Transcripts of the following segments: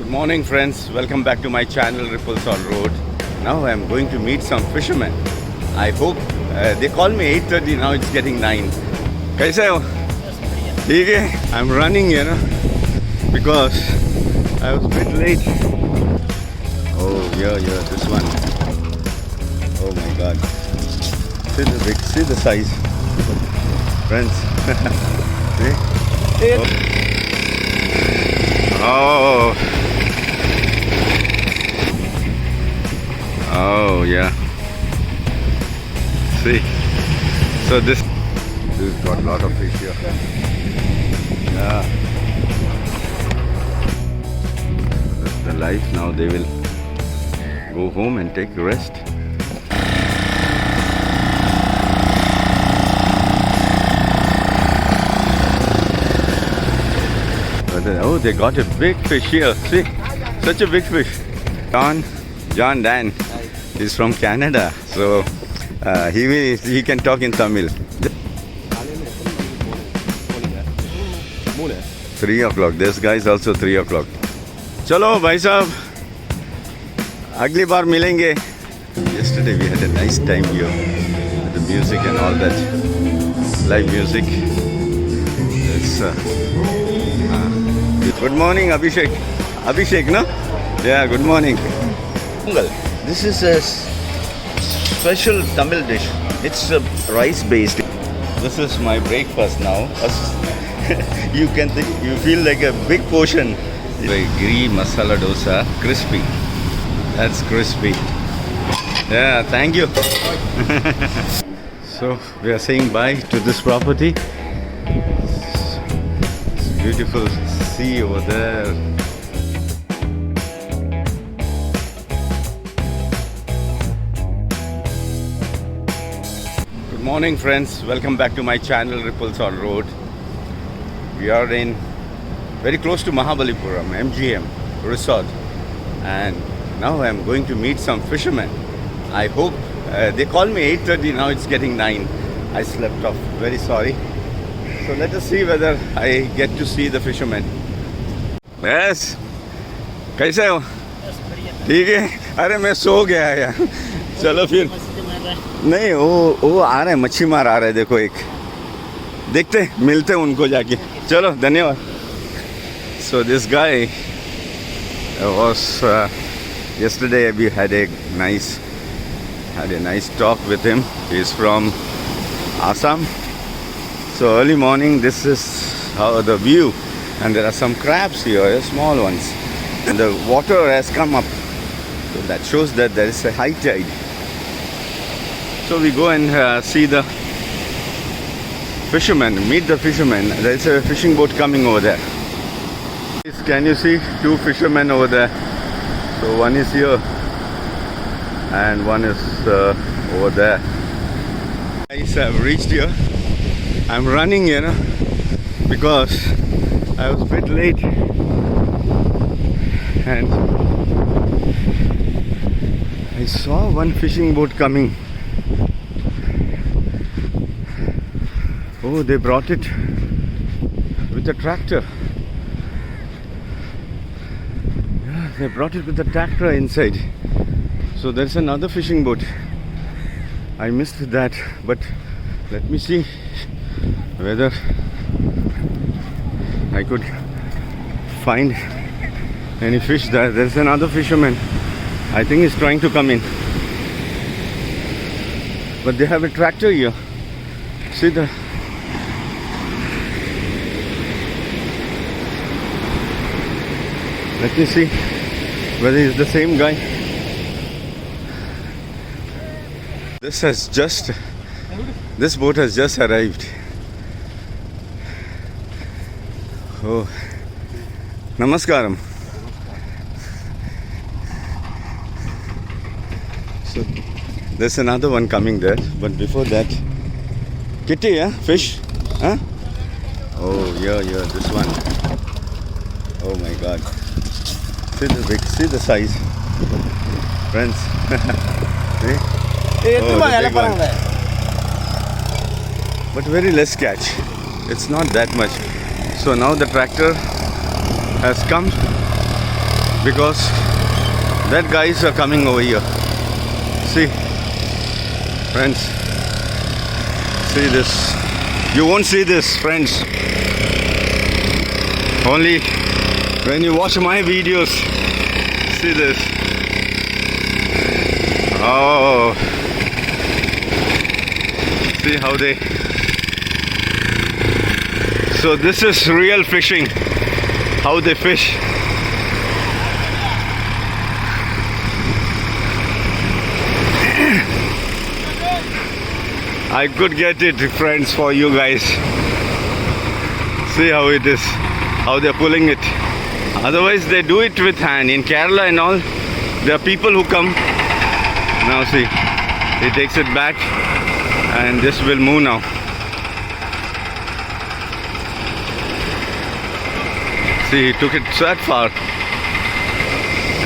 Good morning, friends. Welcome back to my channel Ripples on Road. Now I'm going to meet some fishermen. I hope they call me 8:30. Now it's getting 9. कैसे हो? ठीक है. I'm running, because I was a bit late. Oh yeah, this one. Oh my God. See the size, friends. See? Oh. Oh yeah. See. So this got a lot of fish here. Yeah. That's the life. Now they will go home and take rest. Oh, they got a big fish here. See, such a big fish. John Dan. He's from Canada, so he can talk in Tamil. 3 o'clock. This guy is also 3 o'clock. Chalo, bhai sahab. Agli baar milenge. Yesterday we had a nice time here. The music and all that. Live music. It's good morning, Abhishek. Abhishek, no? Yeah, good morning. Pongal. This is a special Tamil dish. It's rice based. This is my breakfast now. You feel like a big portion. Ghee masala dosa, crispy. That's crispy. Yeah, thank you. So we are saying bye to this property. It's beautiful sea over there. Good morning, friends. Welcome back to my channel Ripples on Road. We are in very close to Mahabalipuram, MGM Resort, and now I am going to meet some fishermen. I hope they call me 8:30. Now it's getting 9. I slept off. Very sorry. So let us see whether I get to see the fishermen. Yes. कैसे हो? ठीक है. अरे मैं सो गया यार. चलो फिर. नहीं वो आ रहे हैं, मच्छी मार आ रहे हैं. देखो एक देखते मिलते हैं उनको जाके. चलो धन्यवाद. So this guy was yesterday we had a nice talk with him. He's from Assam. So early morning, this is how the view, and there are some crabs here, small ones, and the water has come up, so that shows that there is a high tide. So we go and see the fishermen, meet the fishermen. There is a fishing boat coming over there. Can you see 2 fishermen over there? So one is here and one is over there. Guys, I've reached here. I'm running, because I was a bit late, and I saw one fishing boat coming. Oh, they brought it with a tractor. Yeah, they brought it with a tractor inside. So there's another fishing boat. I missed that, but let me see whether I could find any fish there. There's another fisherman. I think he's trying to come in. But they have a tractor here. See the... Let me see whether he's the same guy. This boat has just arrived. Oh, Namaskaram. So there's another one coming there, but before that, kitty, yeah, fish, huh? Oh yeah, this one. Oh my God. See the size, friends. See? Oh, the big one. But very less catch. It's not that much. So now the tractor has come because that guys are coming over here. See, friends, see this. You won't see this, friends, only when you watch my videos. See this. Oh, see how they. So this is real fishing, how they fish. I could get it, friends, for you guys. See how it is, how they're pulling it. Otherwise they do it with hand. In Kerala and all, there are people who come. Now see, he takes it back and this will move now. See, he took it that far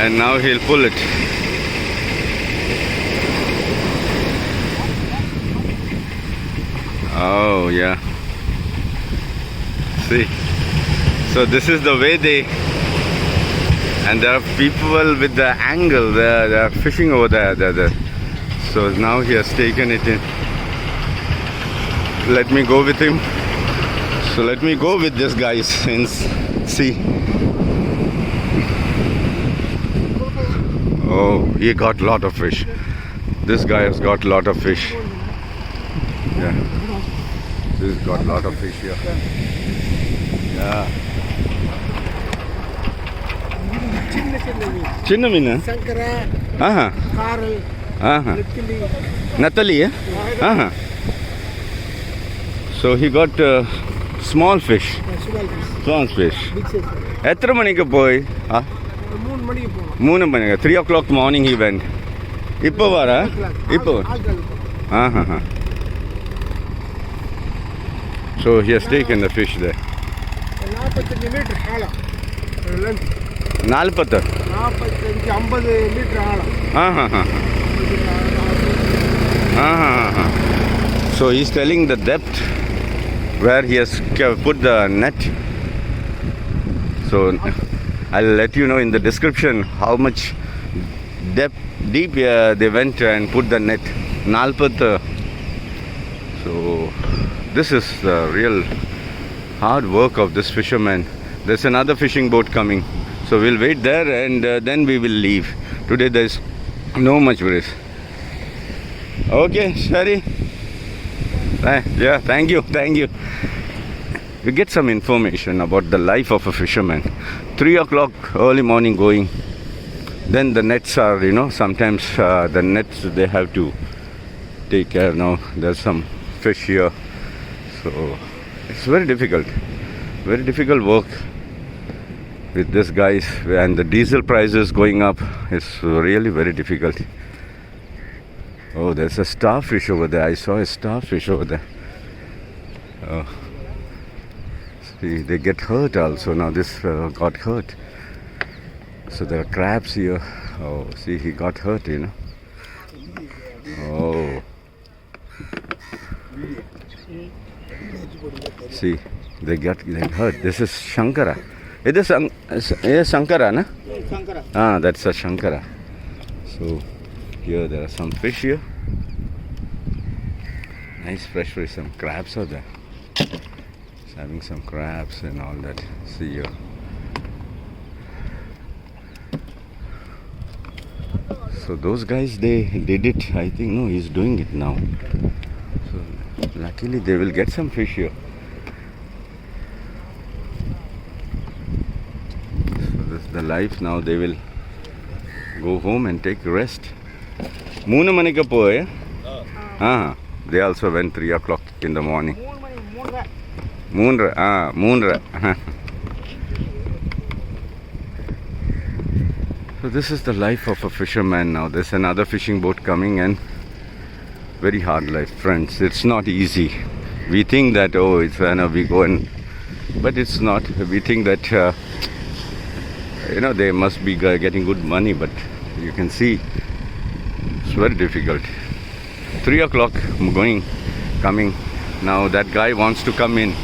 and now he'll pull it. Oh yeah. See, so this is the way they, and there are people with the angle, they are fishing over there. So now he has taken it in. Let me go with him. So let me go with this guy since, see. Oh, he got a lot of fish. This guy has got a lot of fish. Yeah. This got a lot of fish here. Yeah. Chinna meena? Sankara, Aha. Karl, Aha. Natali. Natali, eh? Aha. So he got small fish. Small fish. Big size. എത്ര മണിക്ക് പോയി? 3 மணிக்கு போனோம். 3 മണിക്ക്. 3 o'clock morning he went. இப்போ வர? இப்போ. Aha. So he has taken the fish there. 45 metre ஆழம். லென்த் 40. 45 50 மீட்டர் ஆழம். Aha. So he's telling the depth where he has put the net. So I'll let you know in the description how much deep they went and put the net. 40. So this is the real hard work of this fisherman. There's another fishing boat coming, so we'll wait there and then we will leave. Today there's no much breeze. Okay, Shari. Yeah, thank you. You get some information about the life of a fisherman. 3 o'clock early morning going. Then the nets are, sometimes the nets they have to take care. Now there's some fish here. So it's very difficult work with these guys, and the diesel prices going up. It's really very difficult. Oh, there's a starfish over there. I saw a starfish over there. Oh. See, they get hurt also. Now this got hurt. So there are crabs here. Oh, see, he got hurt, Oh. See, they hurt. This is Shankara. It is Shankara, na? Sankara. Ah, that's a Shankara. So here there are some fish here. Nice fresh fish. Some crabs are there. It's having some crabs and all that. See here. So those guys, they did it. I think no, he's doing it now. So luckily they will get some fish here. So this is the life now. They will go home and take rest. Moona manika poye? They also went 3 o'clock in the morning. Moonra. So this is the life of a fisherman now. There's another fishing boat coming and very hard life, friends. It's not easy. We think that, it's when we go and, but it's not. We think that, they must be getting good money, but you can see it's very difficult. 3 o'clock coming. Now that guy wants to come in.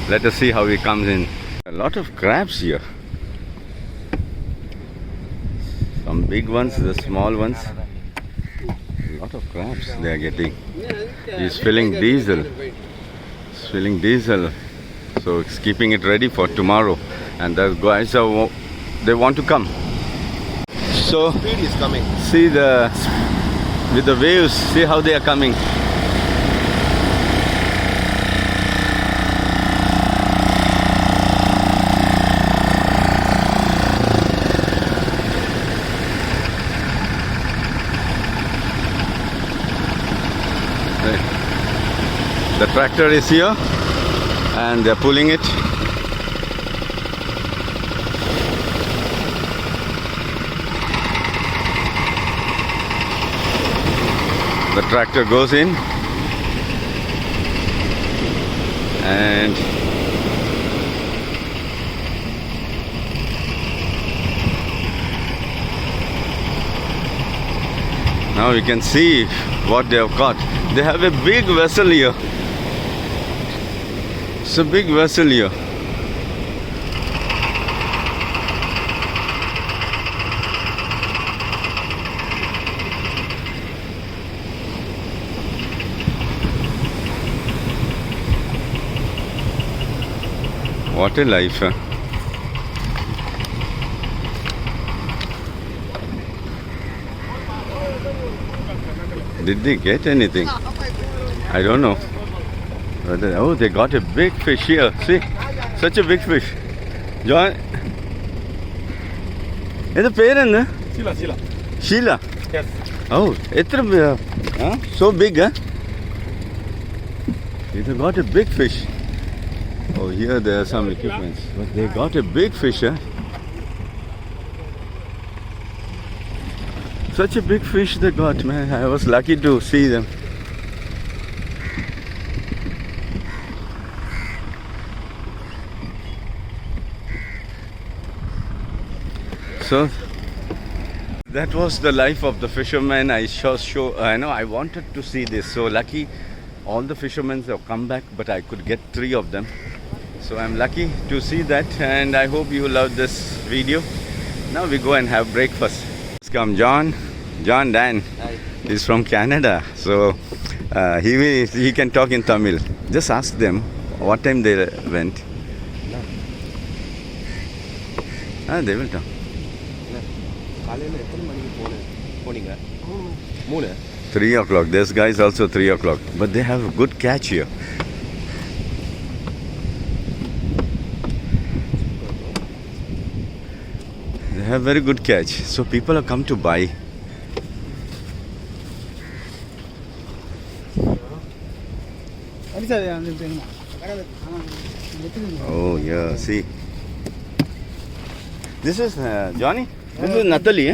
Let us see how he comes in. A lot of crabs here. Some big ones, the small ones. A lot of crabs they are getting. He's filling diesel. He's filling diesel. So it's keeping it ready for tomorrow. And the guys are they want to come. So Speed is coming. see with the waves, see how they are coming. The tractor is here and they're pulling it. The tractor goes in and now you can see what they have caught. They have a big vessel here. It's a big vessel here. What a life, huh? Did they get anything? I don't know. Oh, they got a big fish here. See, such a big fish. John, is the parent? Sheila. Sheila. Yes. Oh, so big, huh? They got a big fish. Oh, here there are some equipments, but they got a big fish, huh? Such a big fish they got, man. I was lucky to see them. So that was the life of the fisherman. I wanted to see this. So lucky, all the fishermen have come back, but I could get 3 of them. So I'm lucky to see that, and I hope you love this video. Now we go and have breakfast. Let's come, John Dan. Hi. He's from Canada, so he can talk in Tamil. Just ask them what time they went. They will talk. காலையில் எத்தனை மணிக்கு போனீங்க 3 3 o'clock. This guy is also 3 o'clock. But they have a good catch here. They have very good catch. So people have come to buy. Oh yeah, see. This is Johnny. This is Natali.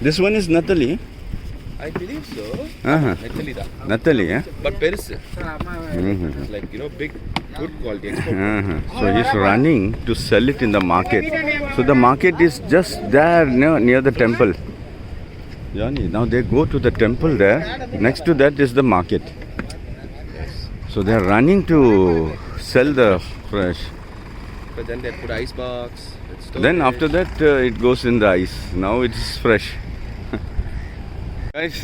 This one is Natali. I believe so. Natali. Natali, But பெருசு. Mm-hmm. Like, big, good quality. Export. So he's running to sell it in the market. So the market is just there near the temple. Johnny, now they go to the temple there. Next to that is the market. So they are running to sell the fresh. But then they put ice box. Then after that it goes in the ice. Now it is fresh. Guys,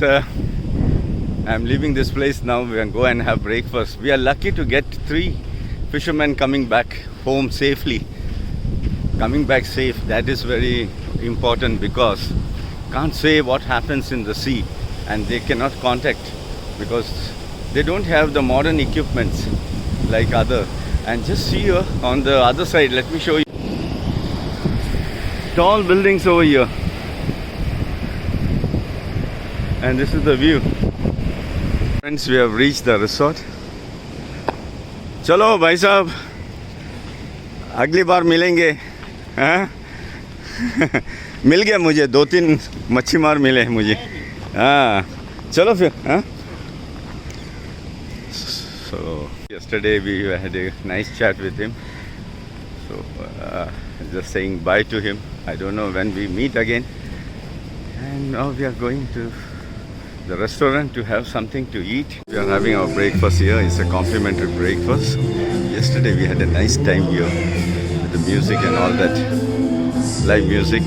I'm leaving this place now. We can go and have breakfast. We are lucky to get 3 fishermen coming back home safely. Coming back safe, that is very important, because can't say what happens in the sea, and they cannot contact because they don't have the modern equipments like other. And just see here on the other side, let me show you. Tall buildings over here. And this is the view. Friends, we have reached the resort. Chalo, bhai sahab. अगली बार मिलेंगे. हाँ? मिल गया मुझे 2-3 मच्छी मार मिले मुझे. हाँ. चलो फिर. हाँ? So yesterday we had a nice chat with him. So just saying bye to him. I don't know when we meet again. And now we are going to the restaurant to have something to eat. We are having our breakfast here. It's a complimentary breakfast. Yesterday we had a nice time here with the music and all that. Live music.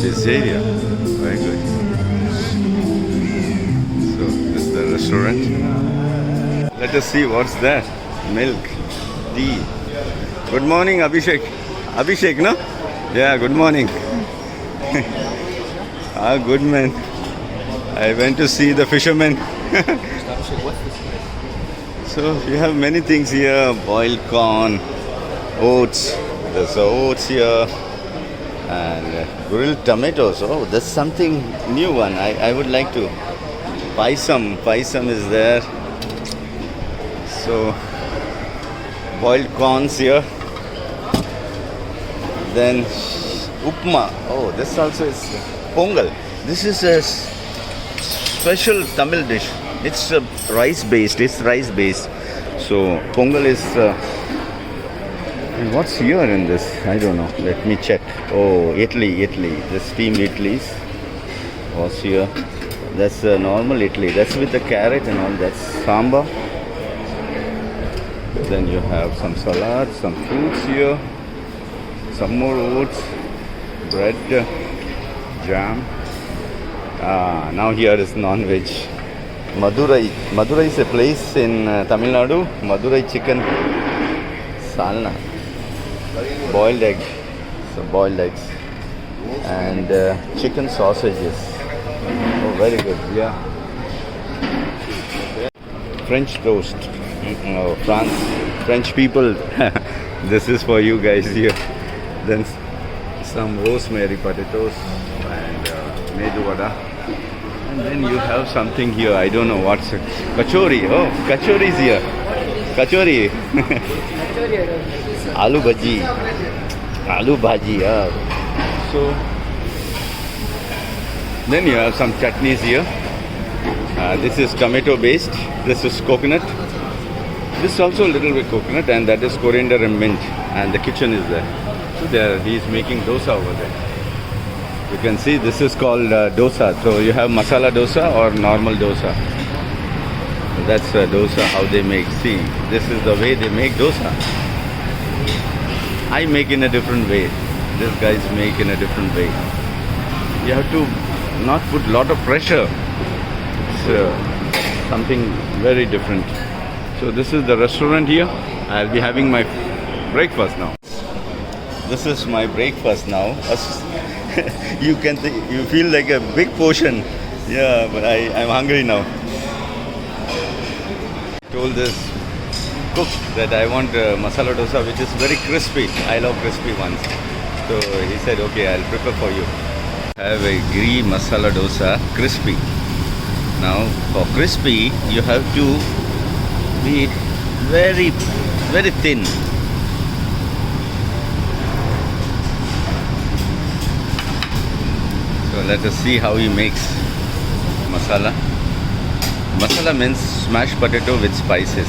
this area. Very good. So this is the restaurant. Let us see what's there. Milk, tea. Good morning, Abhishek. Abhishek, no? Yeah, good morning. Good man. I went to see the fishermen. What's this place? So you have many things here. Boiled corn, oats. There's oats here. And grilled tomatoes. Oh, there's something new one. I would like to buy some. Paisam is there. So boiled corns here. Then upma. Oh, this also is pongal. This is a special Tamil dish. It's rice based. It's rice based. So pongal is. And what's here in this? I don't know. Let me check. Oh, Italy. The steamed idlis. What's here? That's normal Italy. That's with the carrot and all. That's sambar. Then you have some salad, some fruits here. Some more oats, bread, jam. Now here is non-veg. Madurai. Madurai is a place in Tamil Nadu. Madurai chicken salna. Boiled egg. So boiled eggs. And chicken sausages. Oh, very good. Yeah. French toast. Oh, French people. This is for you guys here. Then some rosemary potatoes and medu vada. And then you have something here. I don't know what's it. Kachori. Oh, kachori is here. Kachori. Aloo bhaji. Aloo bhaji. Yeah. So then you have some chutneys here. This is tomato based. This is coconut. This is also a little bit coconut, and that is coriander and mint. And the kitchen is there. So there, he is making dosa over there. You can see this is called dosa. So you have masala dosa or normal dosa. So that's dosa how they make. See, this is the way they make dosa. I make in a different way. These guys make in a different way. You have to not put a lot of pressure. It's something very different. So this is the restaurant here. I'll be having my breakfast now. This is my breakfast now. You feel like a big portion. Yeah, but I'm hungry now. Told this cook that I want masala dosa which is very crispy. I love crispy ones. So he said, okay, I'll prepare for you. Have a ghee masala dosa, crispy. Now for crispy, you have to be very, very thin. So let us see how he makes masala. Masala means smashed potato with spices.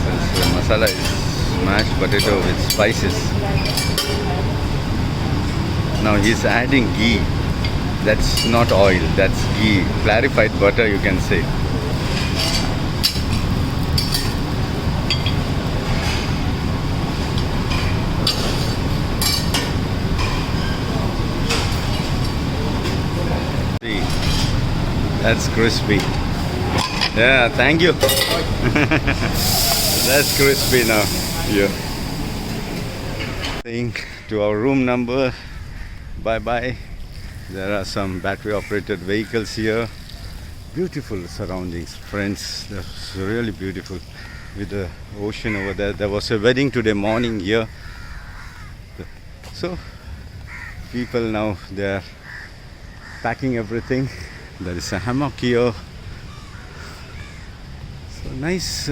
Since masala is smashed potato with spices. Now he's adding ghee. That's not oil, that's ghee. Clarified butter, you can say. See, that's crispy. Yeah, thank you. That's crispy now. Yeah. Think to our room number. Bye-bye. There are some battery operated vehicles here. Beautiful surroundings, friends. That's really beautiful. With the ocean over there. There was a wedding today morning here. So people now they're packing everything. There is a hammock here. So nice,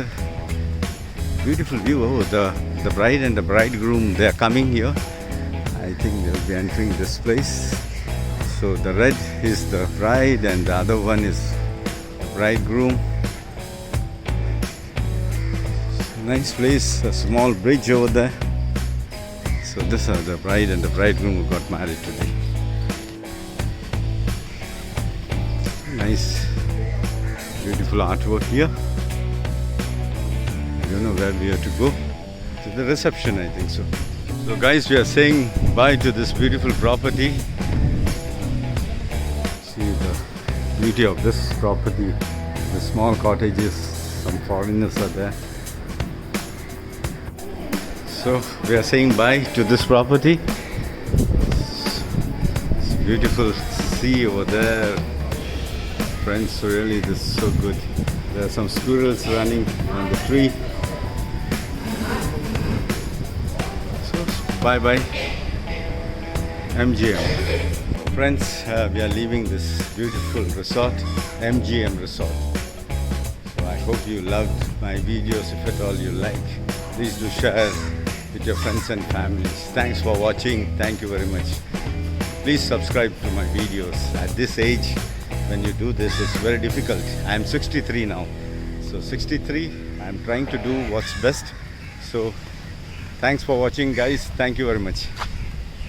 beautiful view. Oh, the bride and the bridegroom, they are coming here. I think they'll be entering this place. So the red is the bride and the other one is the bridegroom. Nice place, a small bridge over there. So these are the bride and the bridegroom who got married today. Nice, beautiful artwork here. I don't know where we have to go. to the reception, I think so. So guys, we are saying bye to this beautiful property. See the beauty of this property. The small cottages, some foreigners are there. So we are saying bye to this property. It's beautiful sea over there. Friends, really this is so good. There are some squirrels running on the tree. So bye bye MGM. Friends, we are leaving this beautiful resort, MGM Resort. So I hope you loved my videos. If at all you like, please do share with your friends and families. Thanks for watching. Thank you very much. Please subscribe to my videos. At this age, when you do this, it's very difficult. I am 63 now. So 63, I'm trying to do what's best. So thanks for watching, guys. Thank you very much.